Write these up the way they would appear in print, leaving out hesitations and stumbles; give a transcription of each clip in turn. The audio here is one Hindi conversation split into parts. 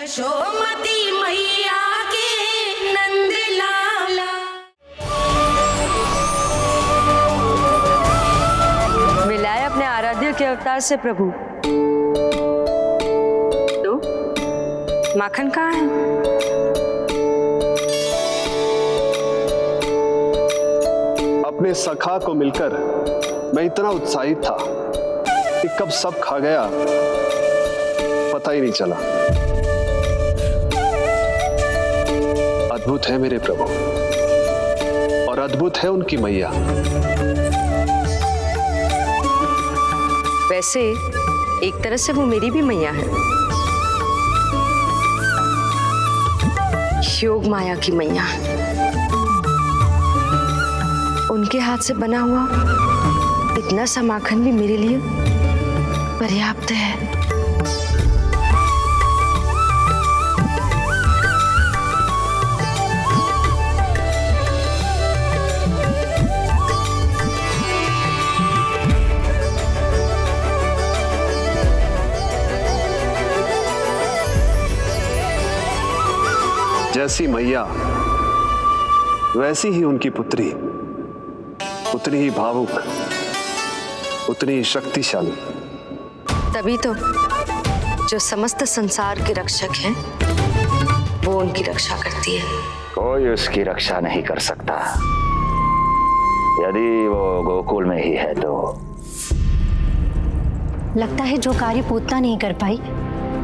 यशोमती मैया के नंद लाला। मिलाए अपने आराध्य के अवतार से प्रभु। तो माखन कहाँ है? अपने सखा को मिलकर मैं इतना उत्साहित था कि कब सब खा गया पता ही नहीं चला। अद्भुत है मेरे प्रभु और अद्भुत है उनकी मैया। वैसे एक तरह से वो मेरी भी मैया है, योग माया की मैया। उनके हाथ से बना हुआ इतना सा माखन भी मेरे लिए पर्याप्त है। जैसी मैया वैसी ही उनकी पुत्री, उतनी ही भावुक, उतनी ही शक्तिशाली। तभी तो जो समस्त संसार के रक्षक हैं वो उनकी रक्षा करती है। कोई उसकी रक्षा नहीं कर सकता यदि वो गोकुल में ही है तो। लगता है जो कार्य पूतना नहीं कर पाई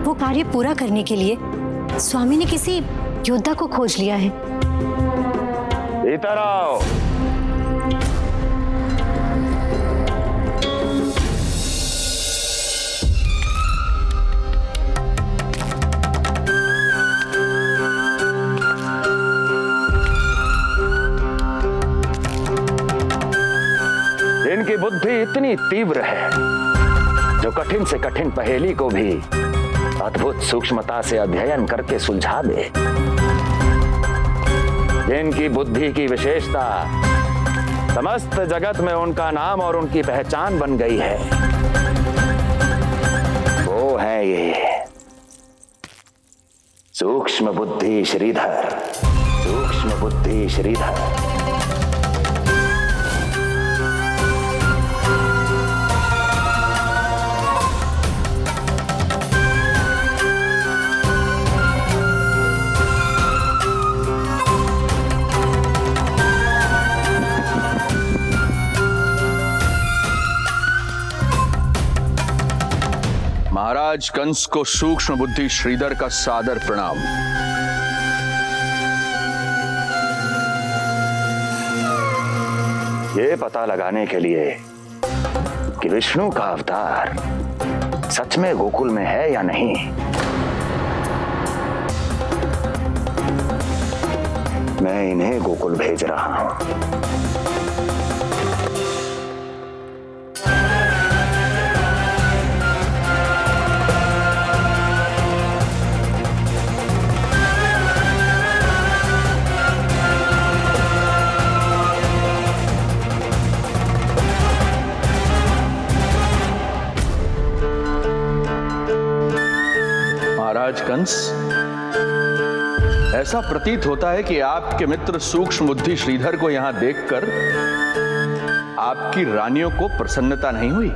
वो कार्य पूरा करने के लिए स्वामी ने किसी योद्धा को खोज लिया है। इधर आओ। इनकी बुद्धि इतनी तीव्र है जो कठिन से कठिन पहेली को भी अद्भुत सूक्ष्मता से अध्ययन करके सुलझा दे। इनकी बुद्धि की विशेषता समस्त जगत में उनका नाम और उनकी पहचान बन गई है। वो है ये सूक्ष्म बुद्धि श्रीधर, सूक्ष्म बुद्धि श्रीधर। महाराज कंस को सूक्ष्म बुद्धि श्रीधर का सादर प्रणाम। ये पता लगाने के लिए कि विष्णु का अवतार सच में गोकुल में है या नहीं, मैं इन्हें गोकुल भेज रहा हूं। महाराज कंस, ऐसा प्रतीत होता है कि आपके मित्र सूक्ष्म बुद्धि श्रीधर को यहां देखकर आपकी रानियों को प्रसन्नता नहीं हुई।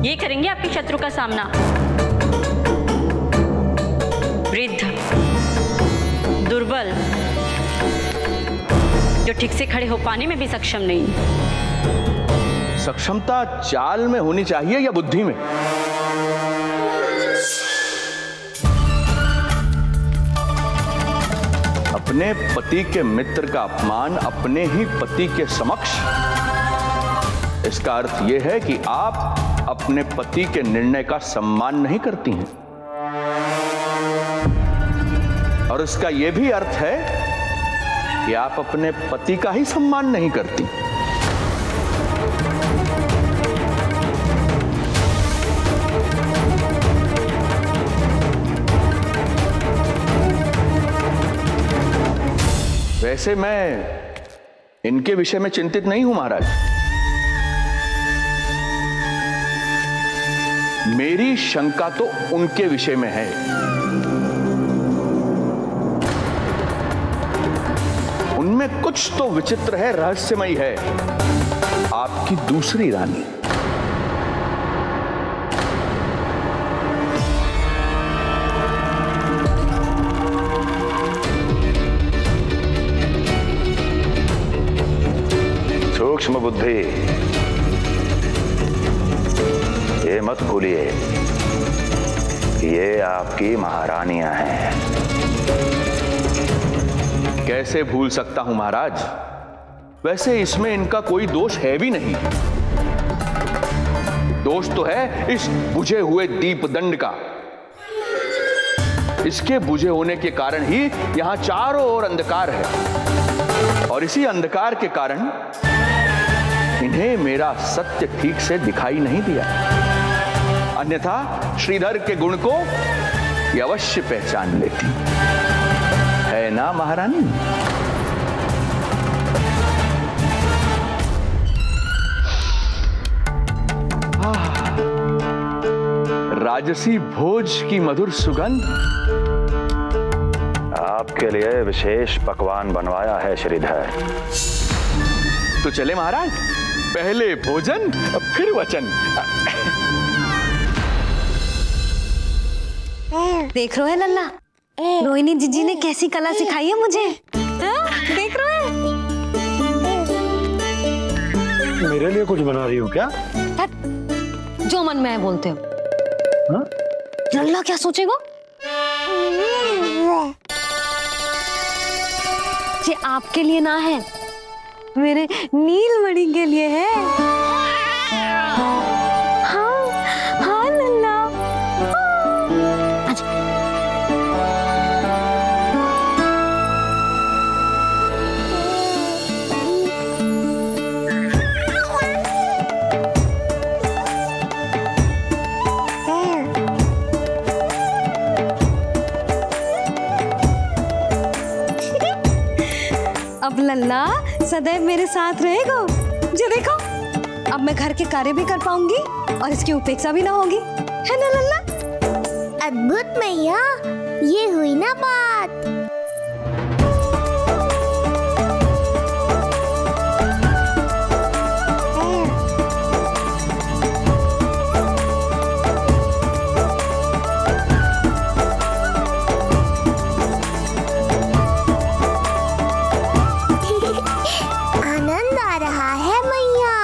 ये करेंगे आपके शत्रु का सामना। वृद्ध, दुर्बल, जो ठीक से खड़े हो पाने में भी सक्षम नहीं। सक्षमता चाल में होनी चाहिए या बुद्धि में? अपने पति के मित्र का अपमान अपने ही पति के समक्ष, इसका अर्थ यह है कि आप अपने पति के निर्णय का सम्मान नहीं करती हैं। और इसका यह भी अर्थ है कि आप अपने पति का ही सम्मान नहीं करती। वैसे मैं इनके विषय में चिंतित नहीं हूं महाराज। मेरी शंका तो उनके विषय में है। उनमें कुछ तो विचित्र है, रहस्यमयी है। आपकी दूसरी रानी। सूक्ष्म बुद्धि, ये मत भूलिए कि ये आपकी महारानियां हैं। कैसे भूल सकता हूं महाराज? वैसे इसमें इनका कोई दोष है भी नहीं। दोष तो है इस बुझे हुए दीपदंड का। इसके बुझे होने के कारण ही यहां चारों ओर अंधकार है, और इसी अंधकार के कारण इन्हें मेरा सत्य ठीक से दिखाई नहीं दिया। अन्यथा श्रीधर के गुण को ये अवश्य पहचान लेती, है ना महारानी? राजसी भोज की मधुर सुगंध। आपके लिए विशेष पकवान बनवाया है श्रीधर। तो चले महाराज, पहले भोजन फिर वचन। देख रहे हो लल्ला, रोहिणी जीजी ने कैसी कला सिखाई है मुझे। देख रहे हो? मेरे लिए कुछ बना रही हो क्या? जो मन में है बोलते हो। हाँ? लल्ला क्या सोचेगा? ये आपके लिए ना है, मेरे नीलमणि के लिए है। हाँ हाँ लल्ला। अच्छा। अब लल्ला सदैव मेरे साथ रहेगा। जो देखो, अब मैं घर के कार्य भी कर पाऊंगी और इसकी उपेक्षा भी ना होगी, है ना लल्ला? अद्भुत मैया, ये हुई ना बात। आनंद आ रहा है मैया।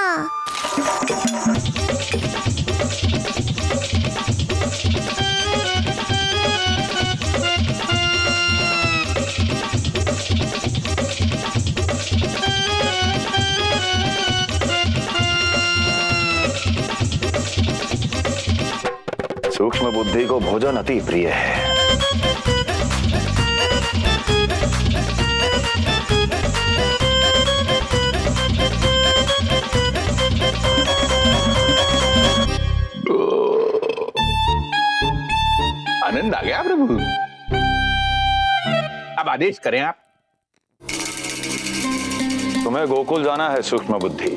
सूक्ष्म बुद्धि को भोजन अति प्रिय है। आनंद आ गया प्रभु। अब आदेश करें आप। तुम्हें गोकुल जाना है सूक्ष्म बुद्धि।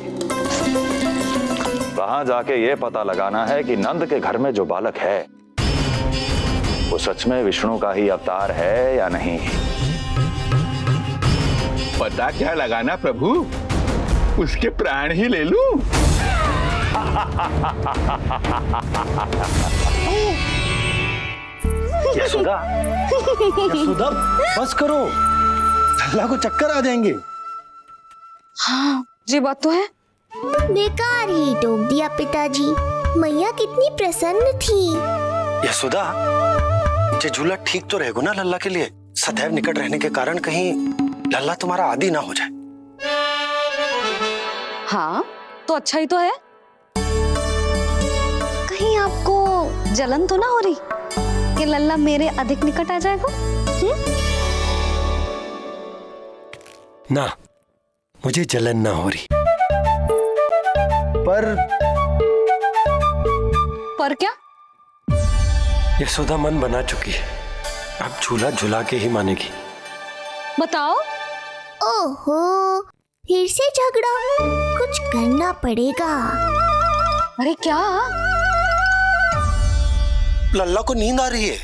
वहां जाके ये पता लगाना है कि नंद के घर में जो बालक है वो सच में विष्णु का ही अवतार है या नहीं। पता क्या लगाना प्रभु? उसके प्राण ही ले लूं। यशोदा, यशोदा बस करो, लल्ला को चक्कर आ जाएंगे। हाँ ये बात तो है। बेकार ही टोक दिया पिताजी। मैया कितनी प्रसन्न थी। यशोदा, ये झूला ठीक तो रहेगा ना लल्ला के लिए? सदैव निकट रहने के कारण कहीं लल्ला तुम्हारा आदी ना हो जाए। हाँ तो अच्छा ही तो है। कहीं आपको जलन तो ना हो रही कि लल्ला मेरे अधिक निकट आ जाएगा? ना, मुझे जलन ना हो रही। पर क्या? यशोदा मन बना चुकी है, अब झूला झूला के ही मानेगी। बताओ। ओहो, फिर से झगड़ा। कुछ करना पड़ेगा। अरे क्या? लल्ला को नींद आ रही है।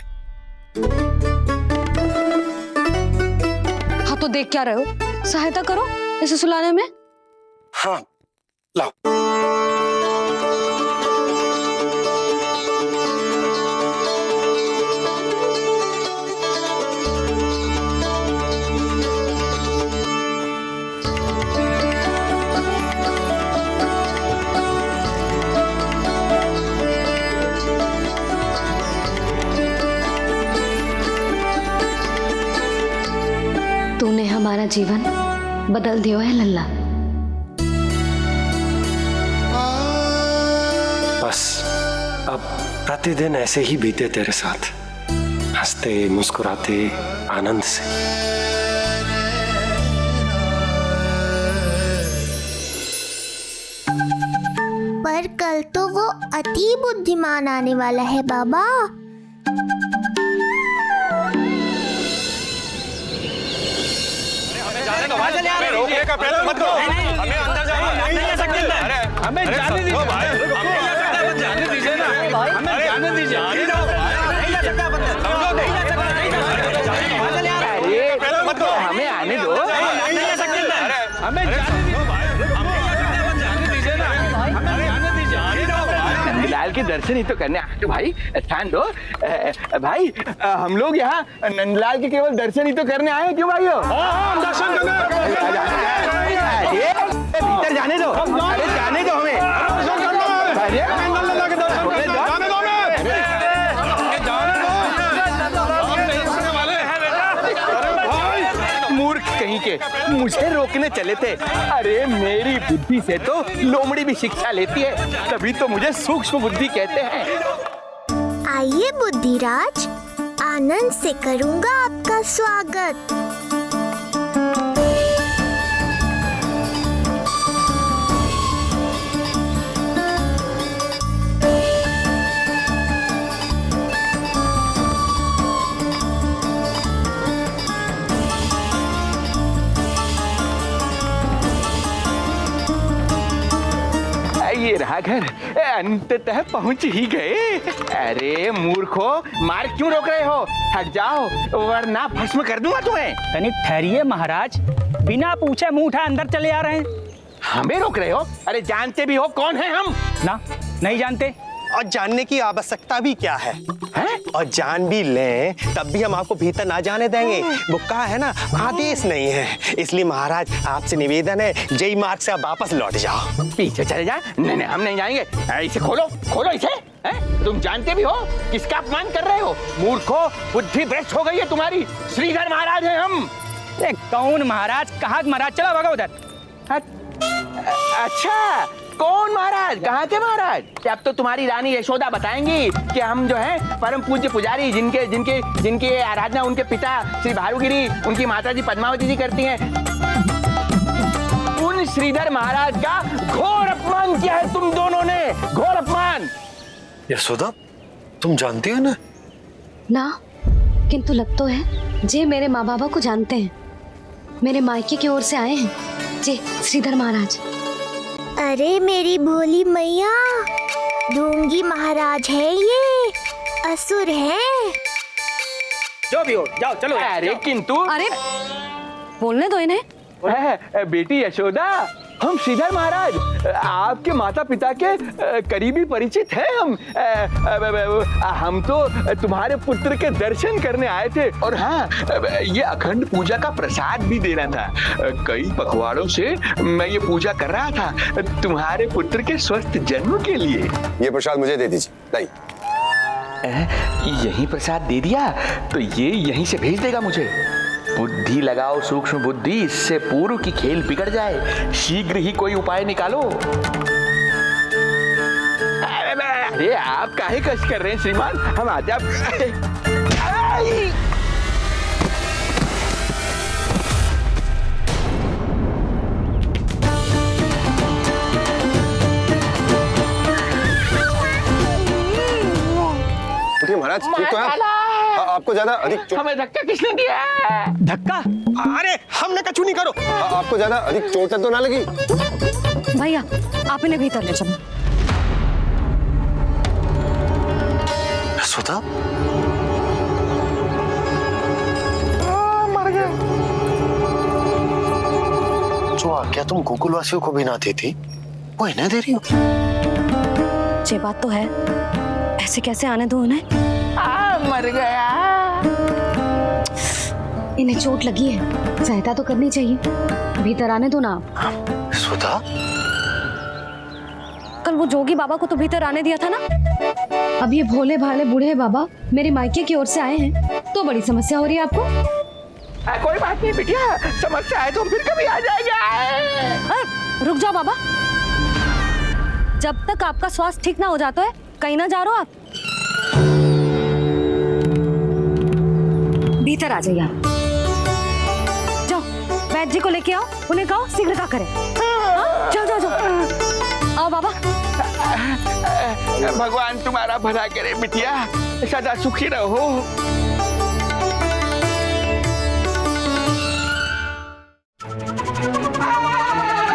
हाँ तो देख क्या रहे हो? सहायता करो इसे सुलाने में। हाँ लाओ। तूने हमारा जीवन बदल दिया है लल्ला। बस अब प्रतिदिन ऐसे ही बीते तेरे साथ, हंसते मुस्कुराते आनंद से। पर कल तो वो अति बुद्धिमान आने वाला है बाबा। रोकने का प्रयत्न मत करो। हमें अंदर जाना नहीं जा सकते। अरे हमें जाने दीजिए। जाने दीजिए ना। हमें जाने दीजिए। नहीं जा सकता बंदर। नहीं जा सकता। प्रयत्न मत करो। हमें आने दो। नहीं जा सकते। हमें जाने दीजिए। जाने दीजिए ना। हमें जाने दीजिए। नंदलाल के दर्शन ही तो करने आए हो भाई। स्थान दो भाई। हम लोग यहाँ नंदलाल के केवल दर्शन ही तो करने आए हैं। क्यों भाई हो? दर्शन करने। भीतर जाने दो। अरे जाने दो हमें। मूर्ख कहीं के मुझे रोकने चले थे। अरे मेरी बुद्धि से तो लोमड़ी भी शिक्षा लेती है, तभी तो मुझे सूक्ष्म बुद्धि कहते हैं। आइए बुद्धिराज, आनंद से करूंगा आपका स्वागत। ये रहा घर, अंततः पहुंच ही गए। अरे मूर्खो, मार क्यों रोक रहे हो? हट जाओ वरना भस्म कर दूंगा तुम्हें। तनिक ठहरिए महाराज, बिना पूछे मुंह उठा अंदर चले आ रहे हैं। हमें रोक रहे हो? अरे जानते भी हो कौन है हम? ना, नहीं जानते। और जानने की आवश्यकता भी क्या है? और जान भी लें तब भी हम आपको भीतर ना जाने देंगे। वो कहा है ना, आदेश नहीं है। इसलिए महाराज आपसे निवेदन है, जय मार्ग से आप वापस लौट जाओ। पीछे चले जाए? नहीं हम नहीं जाएंगे। इसे खोलो, खोलो इसे। तुम जानते भी हो किसका अपमान कर रहे हो? मूर्खो, बुद्धि भ्रष्ट हो गई है तुम्हारी। श्रीधर महाराज हैं हम। कौन महाराज? कहाँ महाराज? चलो भगा उधर। अच्छा, कौन महाराज? कहाँ के महाराज? अब तो तुम्हारी रानी यशोदा बताएंगी कि हम जो हैं परम पूज्य पुजारी, जिनकी आराधना उनके पिता श्री भारुगिरी, उनकी माताजी पद्मावती जी करती हैं। उन श्रीधर महाराज का घोर अपमान किया है तुम दोनों ने, घोर अपमान। यशोदा, तुम जानती हो ना? ना, किंतु लग तो है जे मेरे माँ बाबा को जानते हैं। मेरे मायके की ओर से आए हैं जे श्रीधर महाराज। अरे मेरी भोली मैया, ढोंगी महाराज है ये, असुर है। जो भी हो, जाओ चलो। अरे किंतु, अरे बोलने दो इन्हें। बेटी यशोदा, हम श्रीधर महाराज आपके माता पिता के करीबी परिचित हैं। हम तो तुम्हारे पुत्र के दर्शन करने आए थे। और हाँ, ये अखंड पूजा का प्रसाद भी देना था। कई पखवाड़ों से मैं ये पूजा कर रहा था तुम्हारे पुत्र के स्वस्थ जन्म के लिए। ये प्रसाद मुझे दे दीजिए। नहीं, यही प्रसाद दे दिया तो ये यहीं से भेज देगा मुझे। बुद्धि लगाओ, सूक्ष्म बुद्धि, इससे पूर्व की खेल बिगड़ जाए। शीघ्र ही कोई उपाय निकालो। अरे आप काहे कष्ट कर रहे हैं श्रीमान? हम आते आप। उठिए महाराज, ठीक तो है? आप आपको ज्यादा अधिक हमें धक्का किसने दिया? धक्का? अरे हमने कछु नहीं करो। आपको ज्यादा अधिक चोट तो ना लगी? भैया आप इन्हें भीतर ले चलो। यशोदा, मर गया। जो आज्ञा तुम गोकुलवासियों को भी ना देती वो इन्हें दे रही हो? ये बात तो है, ऐसे कैसे आने दो उन्हें? मर गया। इन्हें चोट लगी है, सहायता तो करनी चाहिए। भीतर आने दो ना आप। यशोदा, कल वो जोगी बाबा को तो भीतर आने दिया था ना? अब ये भोले भाले बूढ़े बाबा मेरे मायके की ओर से आए हैं तो बड़ी समस्या हो रही है आपको। कोई बात नहीं बिटिया, समस्या है तो फिर कभी आ जाएगा। रुक जाओ बाबा, जब तक आपका स्वास्थ्य ठीक ना हो जाता है कहीं ना जा रहे हो आप। भीतर आ जाइए आप। जाओ वैद्य जी को लेके आओ, उन्हें कहो शीघ्रता करें। जाओ जाओ जाओ, आओ बाबा। भगवान तुम्हारा भला करे बिटिया, सदा सुखी रहो।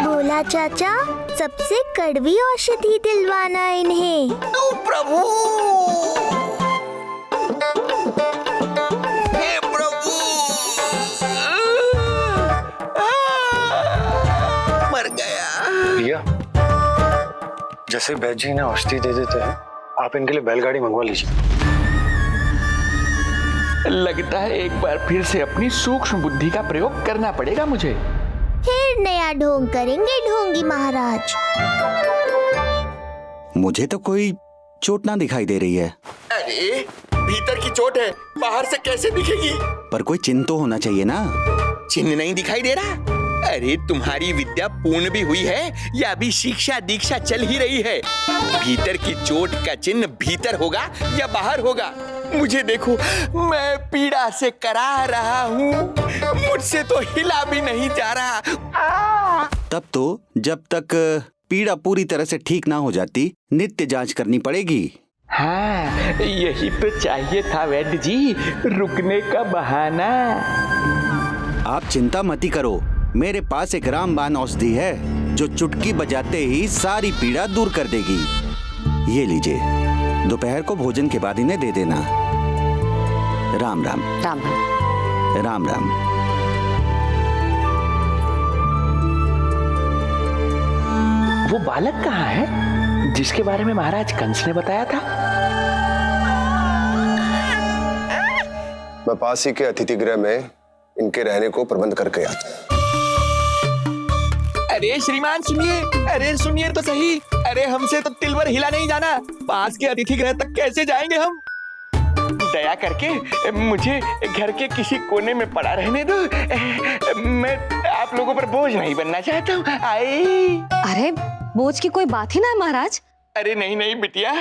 बोला चाचा सबसे कड़वी औषधि दिलवाना इन्हें। प्रभु, हे प्रभु, मर गया। भैया, जैसे वैद्य जी ने औषधि दे देते हैं, आप इनके लिए बैलगाड़ी मंगवा लीजिए। लगता है एक बार फिर से अपनी सूक्ष्म बुद्धि का प्रयोग करना पड़ेगा मुझे। फिर नया ढोंग करेंगे ढोंगी महाराज। मुझे तो कोई चोट ना दिखाई दे रही है। अरे भीतर की चोट है, बाहर से कैसे दिखेगी? पर कोई चिन्ह तो होना चाहिए ना। चिन्ह नहीं दिखाई दे रहा? अरे तुम्हारी विद्या पूर्ण भी हुई है या अभी शिक्षा दीक्षा चल ही रही है? भीतर की चोट का चिन्ह भीतर होगा या बाहर होगा? मुझे देखो, मैं पीड़ा से करा रहा हूँ, मुझसे तो हिला भी नहीं जा रहा। तब तो जब तक पीड़ा पूरी तरह से ठीक ना हो जाती नित्य जांच करनी पड़ेगी। हाँ, यही तो चाहिए था वैद्य जी, रुकने का बहाना। आप चिंता मती करो, मेरे पास एक रामबाण औषधि है जो चुटकी बजाते ही सारी पीड़ा दूर कर देगी। ये लीजिए, दोपहर को भोजन के बाद इन्हें दे देना। राम राम। राम राम राम। वो बालक कहाँ है जिसके बारे में महाराज कंस ने बताया था? मैं पास ही के अतिथि गृह में इनके रहने को प्रबंध करके आता। अरे श्रीमान सुनिए, अरे सुनिए तो सही। अरे हमसे तो तिलवर हिला नहीं जाना, पास के अतिथि गृह तक कैसे जाएंगे हम? दया करके मुझे घर के किसी कोने में पड़ा रहने दो, मैं आप लोगों पर बोझ नहीं बनना चाहता हूँ। अरे बोझ की कोई बात ही ना है महाराज। अरे नहीं नहीं बिटिया,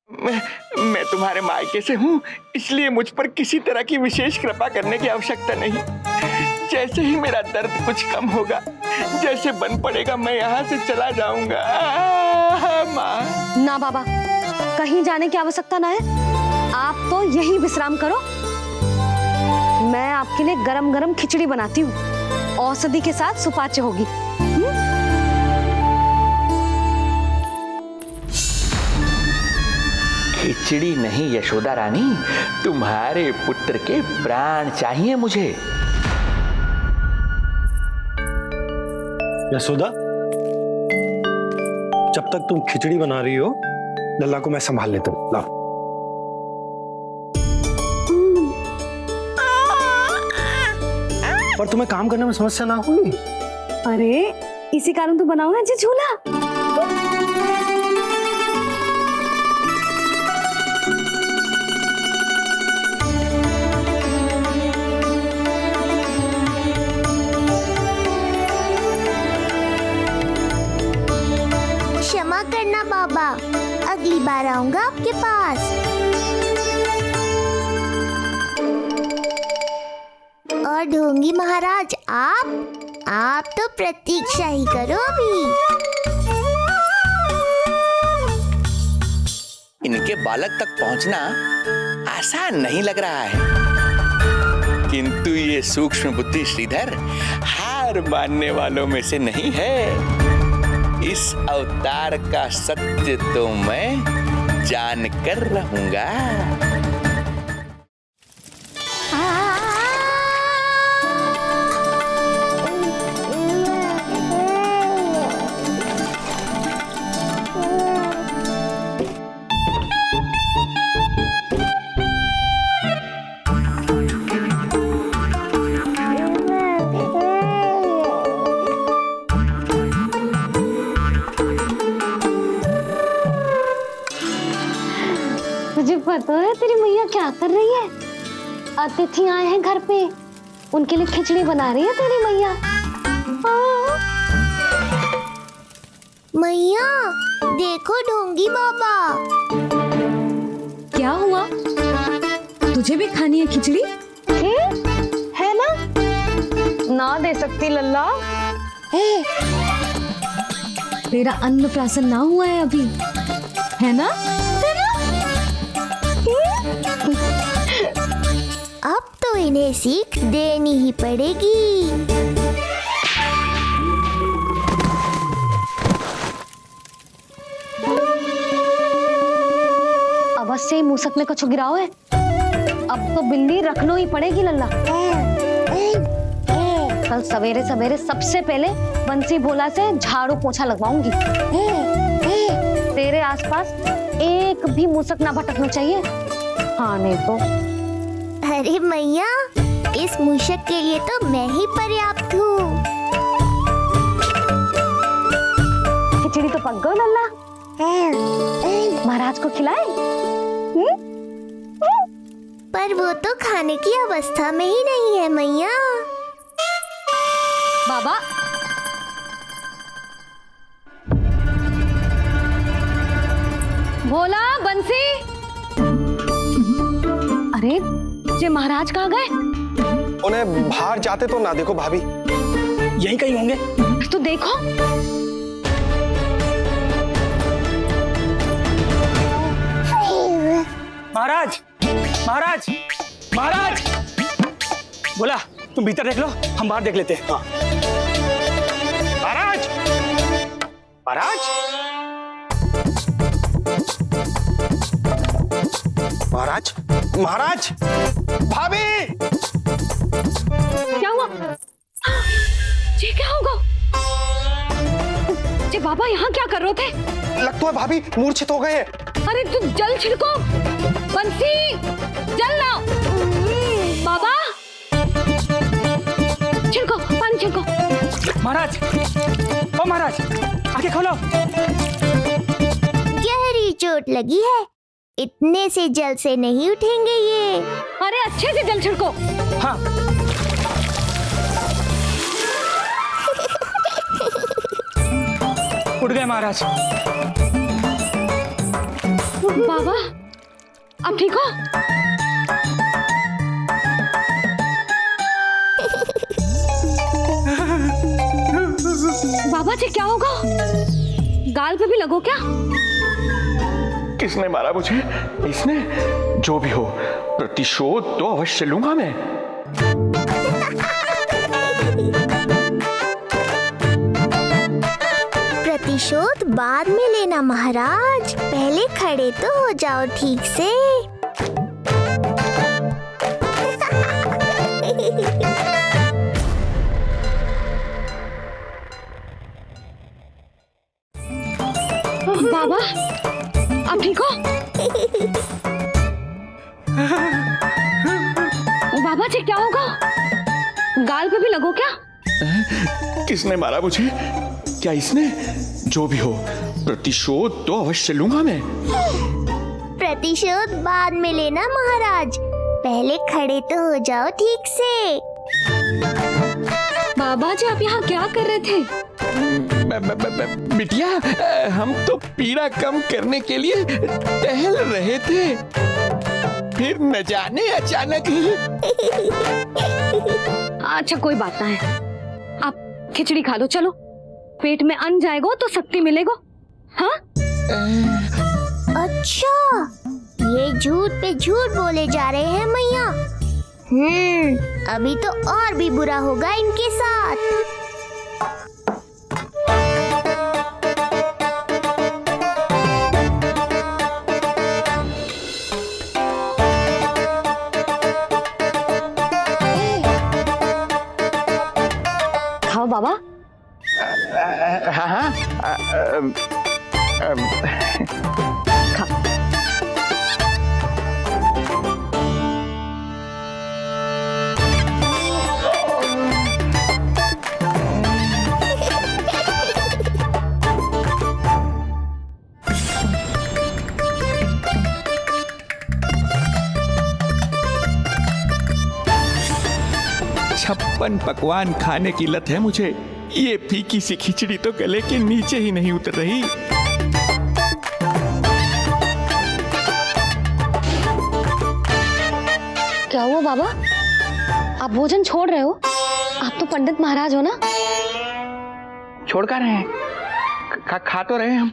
मैं तुम्हारे मायके से हूँ, इसलिए मुझ पर किसी तरह की विशेष कृपा करने की आवश्यकता नहीं। जैसे ही मेरा दर्द कुछ कम होगा, जैसे बन पड़ेगा, मैं यहाँ से चला जाऊंगा। माँ। ना बाबा, कहीं जाने की आवश्यकता ना है, आप तो यही विश्राम करो। मैं आपके लिए गरम गरम खिचड़ी बनाती हूँ, औषधि के साथ सुपाच्य होगी। खिचड़ी नहीं यशोदा रानी, तुम्हारे पुत्र के प्राण चाहिए मुझे। यशोदा, जब तक तुम खिचड़ी बना रही हो, लल्ला को मैं संभाल लेता हूँ। लाओ। पर तुम्हें काम करने में समस्या ना होगी? अरे इसी कारण तो बनाओ ना जी झूला। क्षमा करना बाबा, अगली बार आऊंगा आपके पास। और ढोंगी महाराज, आप तो प्रतीक्षा ही करो अभी। इनके बालक तक पहुंचना आसान नहीं लग रहा है। किंतु ये सूक्ष्म बुद्धि श्रीधर हार मानने वालों में से नहीं है। इस अवतार का सत्य तो मैं जानकर रहूंगा। तुझे पता है तेरी मैया क्या कर रही है? अतिथि आए हैं घर पे, उनके लिए खिचड़ी बना रही है तेरी मैया। मैया देखो ढोंगी बाबा। क्या हुआ? तुझे भी खानी है खिचड़ी? है ना? ना दे सकती लल्ला। तेरा अन्नप्राशन ना हुआ है अभी, है ना? अब तो इन्हें सीख देनी ही पड़ेगी। अवश्य ही मुंह सकने कछु गिराओ है। अब तो बिल्ली रखनो ही पड़ेगी लल्ला। कल सवेरे सवेरे सबसे पहले बंसी भोला से झाड़ू पोछा लगवाऊंगी। तेरे आसपास एक भी मूसक ना भटकना चाहिए। हाँ नहीं तो। अरे मैया, इस मूषक के लिए तो मैं ही पर्याप्त हूँ। खिचड़ी तो पक गई लल्ला। महाराज को खिलाए? पर वो तो खाने की अवस्था में ही नहीं है मैया। बाबा भोला, बंसी। अरे ये महाराज कहाँ गए? उन्हें बाहर जाते तो ना देखो भाभी। यहीं कहीं होंगे। तो देखो। महाराज, महाराज, महाराज। बोला तुम भीतर देख लो, हम बाहर देख लेते हैं। हाँ। महाराज, महाराज, महाराज, महाराज, भाभी। क्या हुआ? ये क्या होगा? जी बाबा यहाँ क्या कर रहे थे? लगता है भाभी मूर्छित हो गए हैं। अरे तू जल छिड़को, बंसी जल लाओ। बाबा छिड़को, पानी छिड़को। महाराज, ओ महाराज, आंखें खोलो। गहरी चोट लगी है, इतने से जल से नहीं उठेंगे ये। अरे अच्छे से जल छिड़को। हाँ। उठ गए महाराज। बाबा अब ठीक हो? बाबा जी क्या होगा? गाल पे भी लगो क्या? किसने मारा मुझे? इसने? जो भी हो, प्रतिशोध तो अवश्य लूंगा मैं। प्रतिशोध बाद में लेना महाराज, पहले खड़े तो हो जाओ ठीक से। बाबा अब ठीक हो? बाबा जी क्या होगा? गाल पे भी लगो क्या? किसने मारा मुझे? क्या इसने? जो भी हो, प्रतिशोध तो अवश्य लूंगा मैं। प्रतिशोध बाद में लेना महाराज, पहले खड़े तो हो जाओ ठीक से। बाबा जी आप यहाँ क्या कर रहे थे? बिटिया, हम तो पीड़ा कम करने के लिए टहल रहे थे, फिर न जाने अचानक ही। अच्छा कोई बात ना है, आप खिचड़ी खा लो। चलो, पेट में अन्न जाएगा तो शक्ति मिलेगा। हाँ? अच्छा, ये झूठ पे झूठ बोले जा रहे हैं मैया। अभी तो और भी बुरा होगा इनके साथ। खाओ बाबा। हाँ छप्पन पकवान खाने की लत है मुझे। ये फीकी सी खिचड़ी तो गले के नीचे ही नहीं उतर रही। क्या हुआ बाबा, आप भोजन छोड़ रहे हो? आप तो पंडित महाराज हो ना। छोड़ कर रहे हैं, खा तो रहे हैं हम।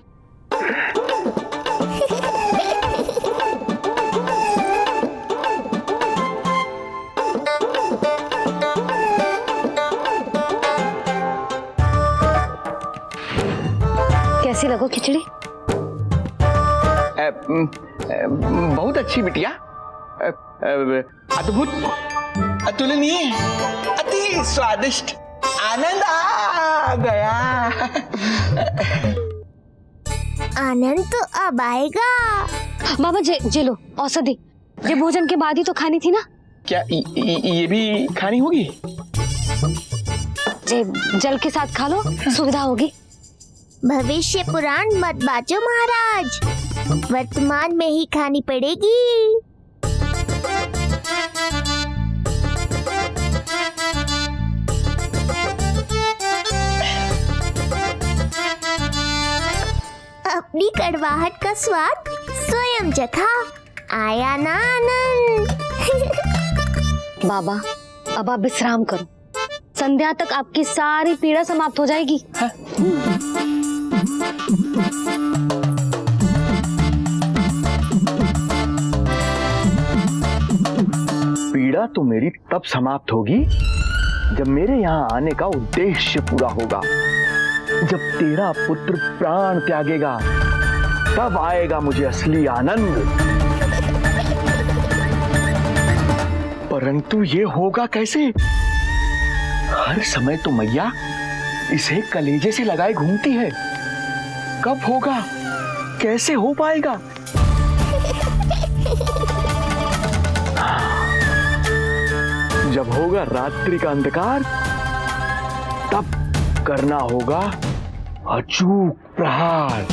कैसी लगो खिचड़ी? बहुत अच्छी बिटिया, अद्भुत, अतुलनीय, अति स्वादिष्ट, आनंद आ गया। आनंद तो अब आएगा। बाबा जे लो औषधि, ये भोजन के बाद ही तो खानी थी ना। क्या ये भी खानी होगी? जे जल के साथ खा लो, सुविधा होगी। भविष्य पुराण मत बाजो महाराज, वर्तमान में ही खानी पड़ेगी। अपनी कड़वाहट का स्वाद स्वयं चखा, आया ना आनंद। बाबा अब आप विश्राम करो, संध्या तक आपकी सारी पीड़ा समाप्त हो जाएगी। पीड़ा तो मेरी तब समाप्त होगी जब मेरे यहाँ आने का उद्देश्य पूरा होगा। जब तेरा पुत्र प्राण त्यागेगा तब आएगा मुझे असली आनंद। परंतु ये होगा कैसे? हर समय तो मैया इसे कलेजे से लगाए घूमती है। कब होगा, कैसे हो पाएगा? जब होगा रात्रि का अंधकार तब करना होगा अचूक प्रहार।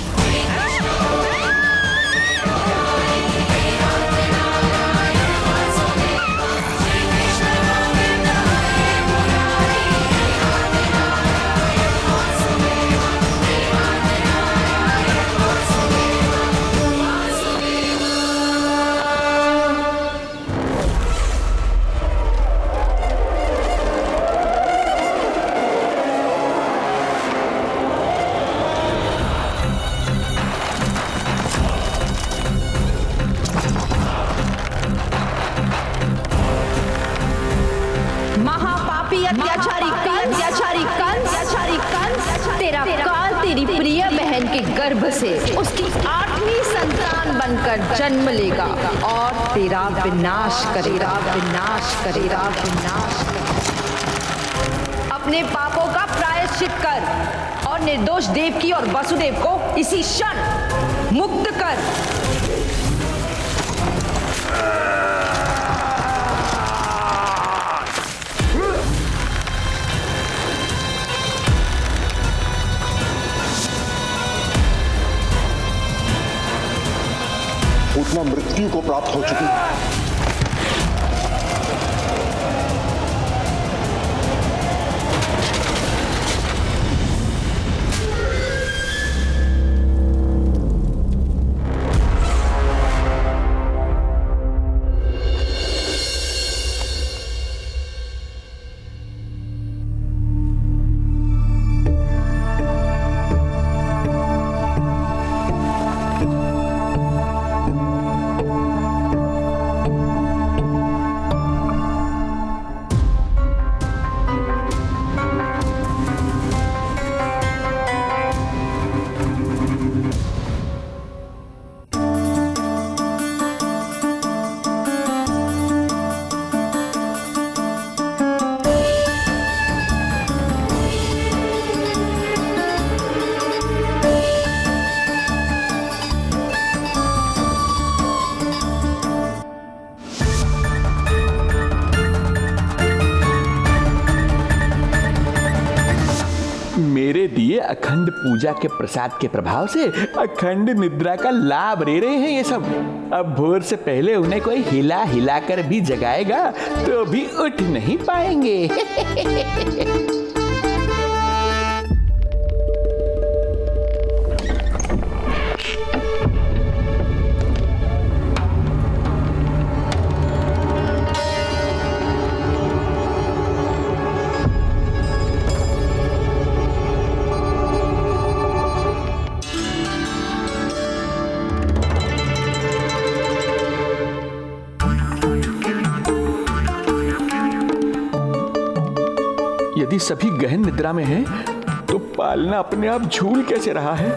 तेरा काल तेरी प्रिय बहन के गर्भ से उसकी 8वीं संतान बनकर जन्म लेगा और तेरा विनाश करेगा, विनाश करेगा, विनाश करेगा। अपने पापों का प्रायश्चित कर और निर्दोष देवकी और वसुदेव को इसी क्षण मुक्त कर। उतना मृत्यु को प्राप्त हो चुकी है। अखंड पूजा के प्रसाद के प्रभाव से अखंड निद्रा का लाभ ले रहे हैं ये सब। अब भोर से पहले उन्हें कोई हिला हिला कर भी जगाएगा तो भी उठ नहीं पाएंगे। यदि सभी गहन निद्रा में हैं, तो पालना अपने आप झूल कैसे रहा है?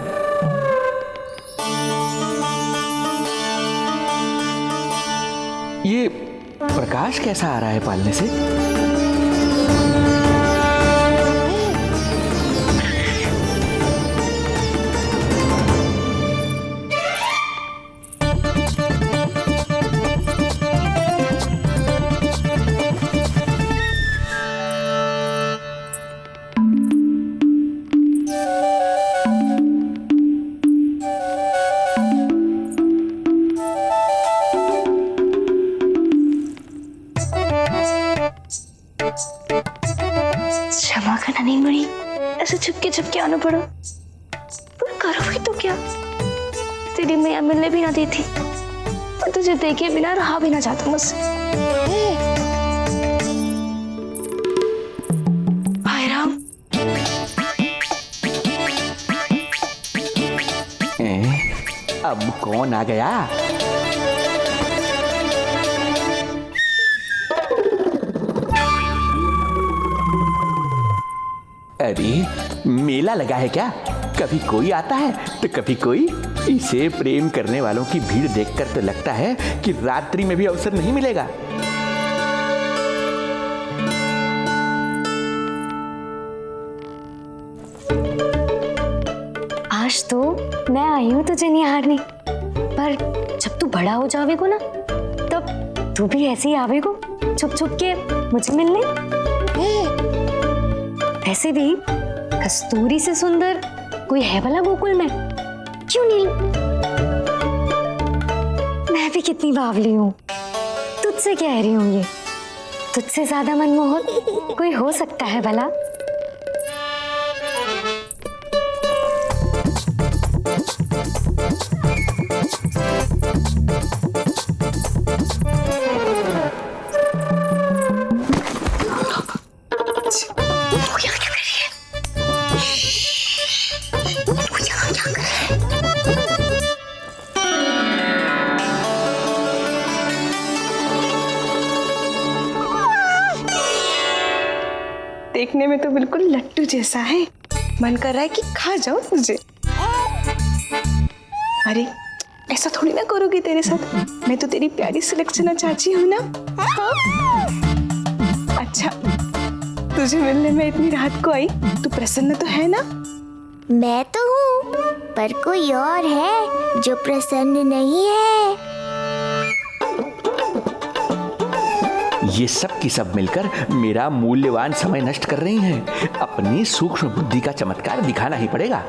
ये प्रकाश कैसा आ रहा है पालने से? क्षमा करना नहीं मरी, ऐसे छुपके आना पड़ा। पर करो भी तो क्या, तेरी मैया मिलने भी ना दी थी और तुझे देखे बिना रहा भी ना जाता मुझसे। हाय राम, अब कौन आ गया? अरे मेला लगा है क्या? कभी कोई आता है तो कभी कोई। इसे प्रेम करने वालों की भीड़ देखकर तो लगता है कि रात्रि में भी अवसर नहीं मिलेगा। आज तो मैं आई हूँ तुझे निहारने, पर जब तू बड़ा हो जावेगो ना, तब तू भी ऐसे ही आवेगो छुप छुप के मुझे मिलने। ऐसे भी कस्तूरी से सुंदर कोई है भला गोकुल में? क्यों नील? मैं भी कितनी बावली हूँ, तुझसे कह रही हूँ ये। तुझसे ज्यादा मनमोहक कोई हो सकता है भला? देखने में तो बिल्कुल लट्टू जैसा है, मन कर रहा है कि खा जाओ तुझे। अरे ऐसा थोड़ी ना करोगी तेरे साथ, मैं तो तेरी प्यारी सुलक्षणा चाची हूँ ना। हाँ? अच्छा, तुझे मिलने में इतनी रात को आई, तू प्रसन्न तो है ना? मैं तो हूँ, पर कोई और है जो प्रसन्न नहीं है। ये सब की सब मिलकर मेरा मूल्यवान समय नष्ट कर रही हैं। अपनी सूक्ष्म बुद्धि का चमत्कार दिखाना ही पड़ेगा।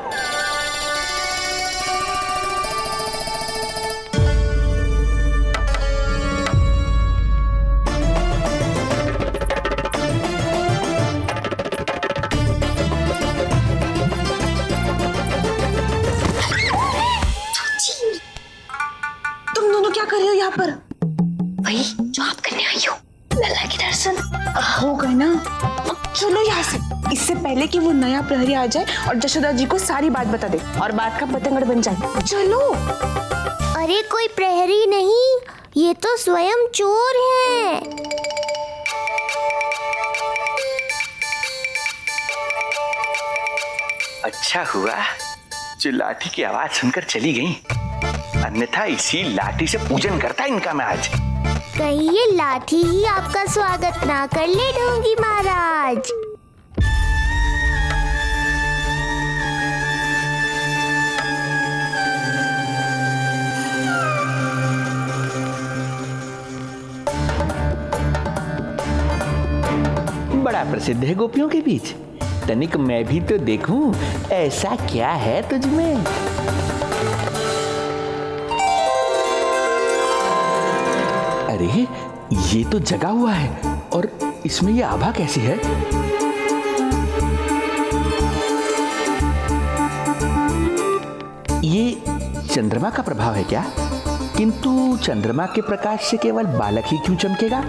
तुम दोनों क्या कर रहे हो यहाँ पर? वही जो आप करने आई हो, लला के दर्शन। हो गए ना, अब चलो यहाँ से, इससे पहले कि वो नया प्रहरी आ जाए और जशोदा जी को सारी बात बता दे और बात का पतंगड़ बन जाए। चलो। अरे कोई प्रहरी नहीं, ये तो स्वयं चोर है। अच्छा हुआ जो लाठी की आवाज सुनकर चली गई, अन्यथा इसी लाठी से पूजन करता इनका मैं आज। कहीं ये लाठी ही आपका स्वागत ना कर ले ढोंगी महाराज। बड़ा प्रसिद्ध है गोपियों के बीच। तनिक मैं भी तो देखूं ऐसा क्या है तुझमें। अरे ये तो जगा हुआ है और इसमें ये आभा कैसी है? ये चंद्रमा का प्रभाव है क्या? किंतु चंद्रमा के प्रकाश से केवल बालक ही क्यों चमकेगा?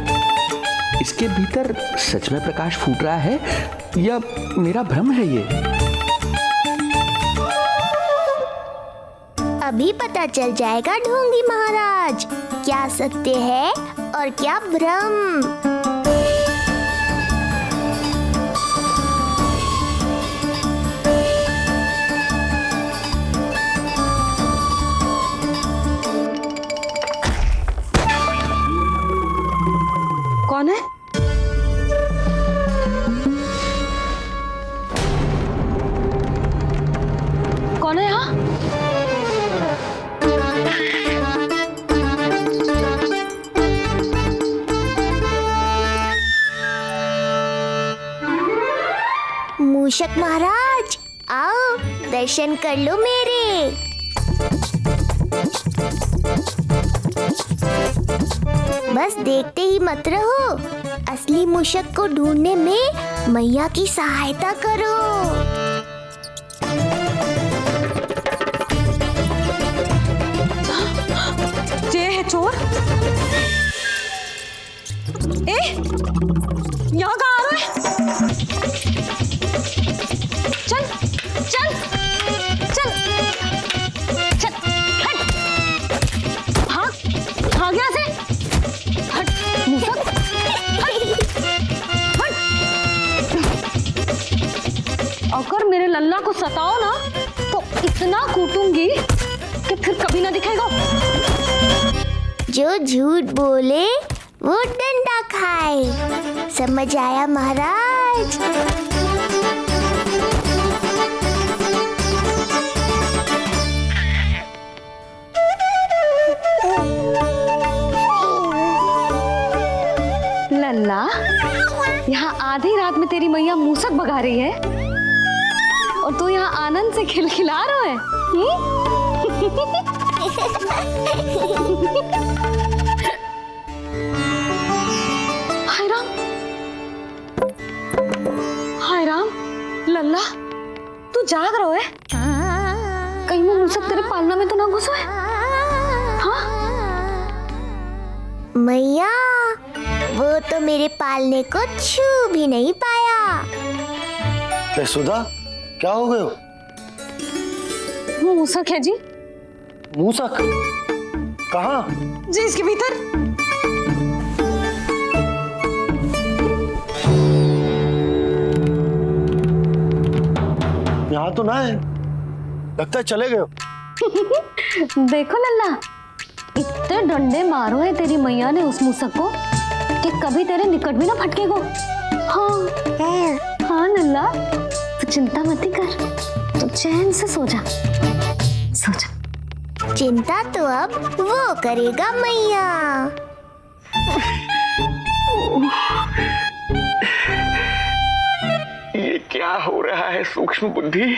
इसके भीतर सच में प्रकाश फूट रहा है या मेरा भ्रम है ये? अभी पता चल जाएगा ढोंगी महाराज, क्या सत्य है और क्या भ्रम। कौन है? कौन है यहाँ? मूषक महाराज आओ दर्शन कर लो मेरे। बस देखते ही मत रहो, असली मूषक को ढूंढने में मैया की सहायता करो। ये है चोर। ए, यहाँ कहाँ आ रहा है? चल, चल, चल, चल, हट, भाग, भाग यहाँ से, हट, मूसक, हट, अगर मेरे लल्ला को सताओ ना तो इतना कूटूंगी कि फिर कभी ना दिखेगा। जो झूठ बोले वो डंडा खाए, समझ आया महाराज? लल्ला, यहाँ आधी रात में तेरी मैया मूसक भगा रही है और तू यहाँ आनंद से खिलखिला रहा है। हाय राम, हाय राम, लल्ला तू जाग रहा है? कहीं वो मूसक तेरे पालना में तो ना घुसे? हाँ? मैया वो तो मेरे पालने को छू भी नहीं पाया। सुधा क्या हो गए हो? वो मूसक है जी। मूसक कहाँ? जी इसके भीतर। यहाँ तो ना है, लगता है चले गए। देखो लल्ला, इतने डंडे मारो है तेरी मैया ने उस मूसक को कि कभी तेरे निकट भी ना फटकेगा। हाँ हाँ लल्ला, तू चिंता मत कर, तू चैन से सो जा, सो जा। चिंता तो अब वो करेगा मैया। ये क्या हो रहा है सूक्ष्म बुद्धि?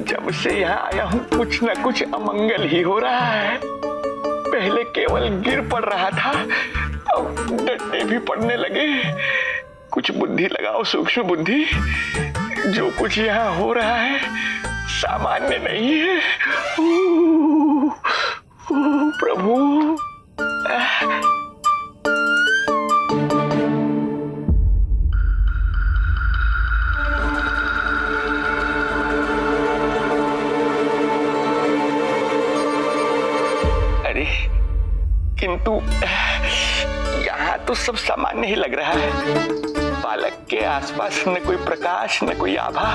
जब से यहाँ आया हूँ कुछ न कुछ अमंगल ही हो रहा है। पहले केवल गिर पड़ रहा था, अब डंडे भी पड़ने लगे। कुछ बुद्धि लगाओ सूक्ष्म बुद्धि, जो कुछ यहाँ हो रहा है सामान्य नहीं है। प्रभु किंतु यहाँ तो सब सामान्य ही लग रहा है। बालक के आसपास न कोई प्रकाश न कोई आभा।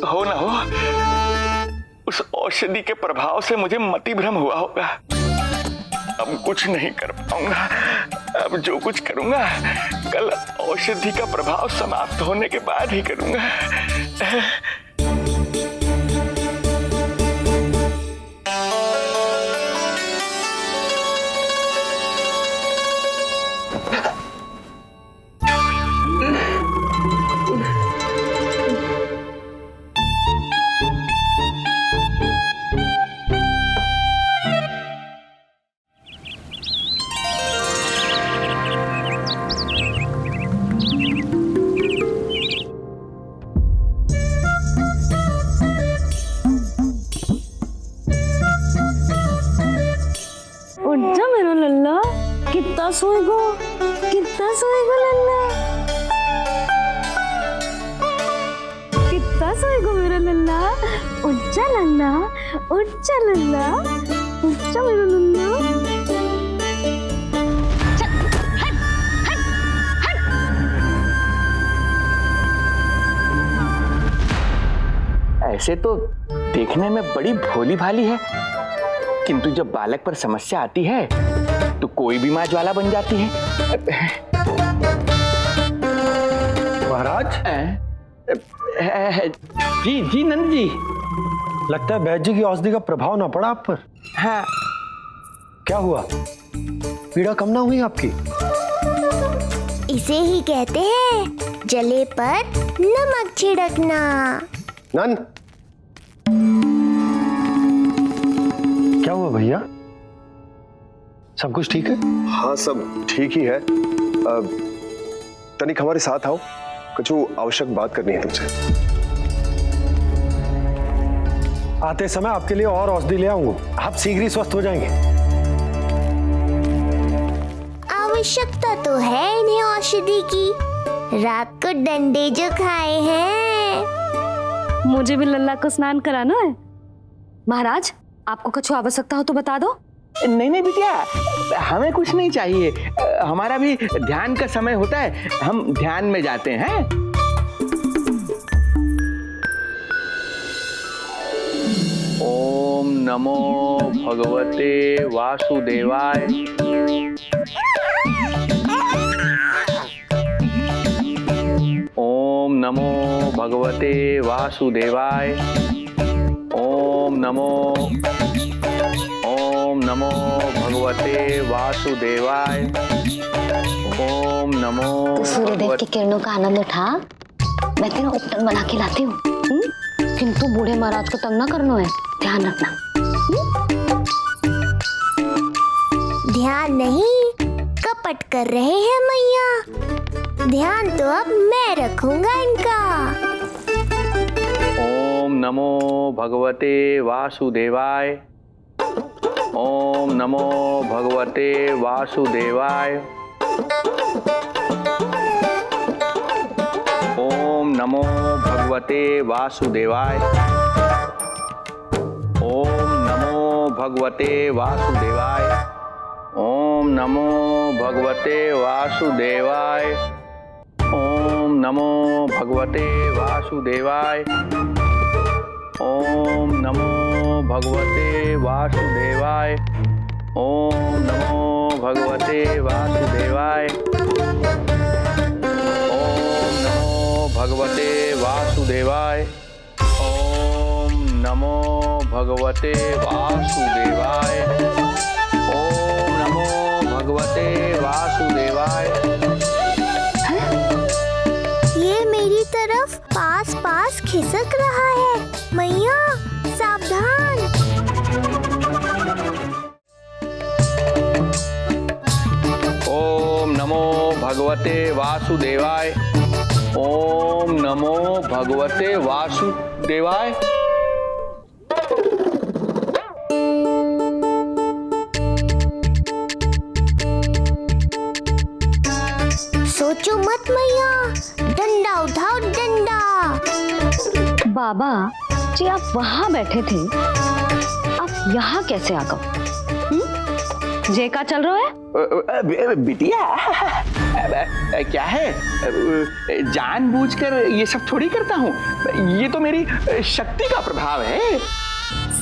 हो न हो उस औषधि के प्रभाव से मुझे मति भ्रम हुआ होगा। अब कुछ नहीं कर पाऊंगा। अब जो कुछ करूंगा कल औषधि का प्रभाव समाप्त होने के बाद ही करूंगा। सोएगो लल्ला, कितना सोएगो मेरा लल्ला, उच्चा लल्ला, उच्चा लल्ला, उच्चा मेरा लल्ला। ऐसे तो देखने में बड़ी भोली भाली है, किंतु जब बालक पर समस्या आती है तो कोई भी माँ ज्वाला बन जाती है। महाराज। जी जी नंद जी। लगता है बैद जी की औषधि का प्रभाव ना पड़ा आप पर। हाँ। क्या हुआ, पीड़ा कम ना हुई आपकी? इसे ही कहते हैं जले पर नमक छिड़कना। नंद, क्या हुआ भैया, सब कुछ ठीक है? हाँ सब ठीक ही है। तनिक हमारे साथ आओ, कुछ आवश्यक बात करनी है तुमसे। आते समय आपके लिए और औषधि ले आऊंगा, आप शीघ्र ही स्वस्थ हो जाएंगे। आवश्यकता तो है इन्हें औषधि की, रात को डंडे जो खाए हैं। मुझे भी लल्ला को स्नान कराना है। महाराज, आपको कुछ आवश्यकता हो तो बता दो। नहीं नहीं बिटिया, हमें कुछ नहीं चाहिए, हमारा भी ध्यान का समय होता है, हम ध्यान में जाते हैं। ओम नमो भगवते वासुदेवाय। ओम नमो भगवते वासुदेवाय। ओम नमो भगवते वासुदेवाय। ओम नमो। तो सूर्यदेव की किरणों का आनंद उठा, मैं तेरा उपटन बना के लाती हूँ। किंतु बूढ़े महाराज को तंग ना करना है, ध्यान रखना। ध्यान नहीं, कपट कर रहे हैं मैया। ध्यान तो अब मैं रखूंगा इनका। ओम नमो भगवते वासुदेवाय। ओम नमो भगवते वासुदेवाय। ओम नमो भगवते वासुदेवाय। ओम नमो भगवते वासुदेवाय। ओम नमो भगवते वासुदेवाय। ओम नमो भगवते वासुदेवाय। ओम नमो भगवते वासुदेवाय। ओम नमो भगवते वासुदेवाय। ओम नमो भगवते वासुदेवाय। ओम नमो भगवते वासुदेवाय। ओम नमो भगवते वासुदेवाय। ये मेरी तरफ पास पास खिसक रहा है, मैया सावधान। ओम नमो भगवते वासुदेवाय। ओम नमो भगवते वासुदेवाय। सोचो मत मैया, डंडा उठाओ डंडा। बाबा जी, आप वहां बैठे थे, आप यहाँ कैसे आ गए? जे का चल रहा है? बिटिया, क्या है, जानबूझकर ये सब थोड़ी करता हूँ, ये तो मेरी शक्ति का प्रभाव है।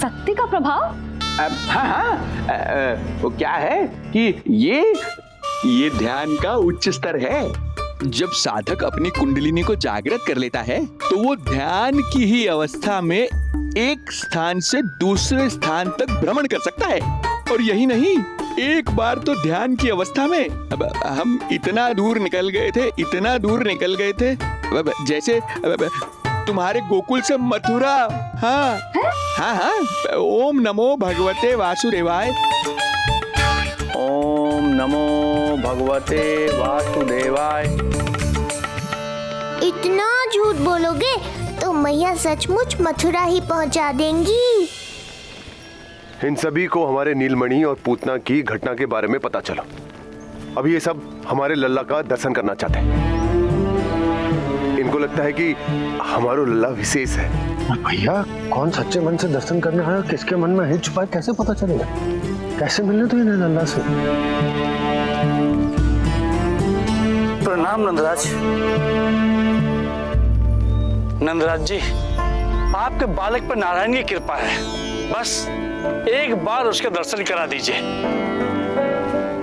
शक्ति का प्रभाव? हाँ हाँ, वो क्या है कि ये ध्यान का उच्च स्तर है। जब साधक अपनी कुंडलिनी को जागृत कर लेता है तो वो ध्यान की ही अवस्था में एक स्थान से दूसरे स्थान तक भ्रमण कर सकता है। और यही नहीं, एक बार तो ध्यान की अवस्था में हम इतना दूर निकल गए थे जैसे तुम्हारे गोकुल से मथुरा। हाँ हाँ हाँ। ओम नमो भगवते वासुदेवाय। ओम नमो भगवते वासुदेवाय। इतना झूठ बोलोगे तो मैया सचमुच मथुरा ही पहुंचा देंगी। इन सभी को हमारे नीलमणि और पूतना की घटना के बारे में पता चला। अभी ये सब हमारे लल्ला का दर्शन करना चाहते हैं। इनको लगता है कि हमारो लल्ला विशेष है। भैया कौन सच्चे मन से दर्शन करने आया, किसके मन में है छुपा, कैसे पता चलेगा? कैसे मिलने तो इन्हें लल्ला से? प्रणाम नंदराज। नंदराज जी, आपके बालक पर नारायण की कृपा है, बस एक बार उसके दर्शन करा दीजिए।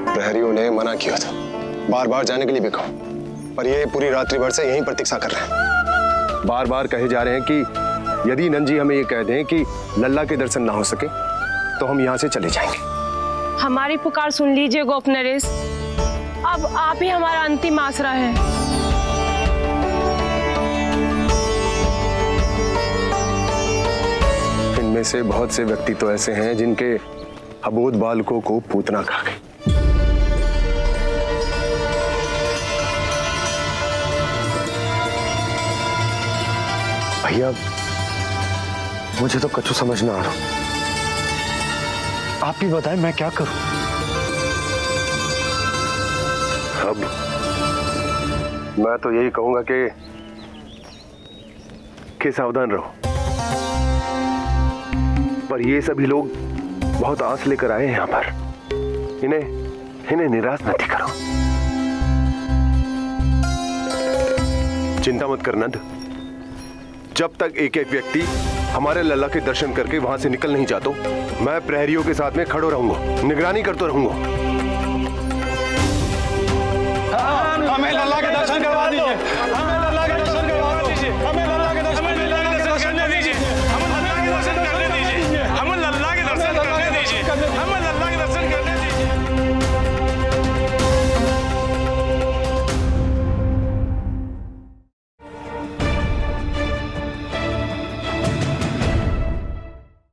प्रहरियों ने मना किया था, बार बार जाने के लिए भी कहा, पर ये पूरी रात्रि भर से यहीं प्रतीक्षा कर रहे हैं। बार बार कहे जा रहे हैं कि यदि नंजी हमें ये कह दें कि लल्ला के दर्शन ना हो सके तो हम यहाँ से चले जाएंगे। हमारी पुकार सुन लीजिए गोप नरेश, अब आप ही हमारा अंतिम आसरा है। इनमें से बहुत से व्यक्ति तो ऐसे हैं जिनके अबोध बालकों को पूतना खा गई। भैया मुझे तो कछु समझ ना आ रहा, आप ही बताएं मैं क्या करूं? अब मैं तो यही कहूंगा कि सावधान रहो, पर ये सभी लोग बहुत आस लेकर आए हैं यहाँ पर, इन्हें निराश मत करो। चिंता मत कर नंद, जब तक एक एक व्यक्ति हमारे लल्ला के दर्शन करके वहां से निकल नहीं जाता, मैं प्रहरियों के साथ में खड़ो रहूंगा, निगरानी करता रहूंगा।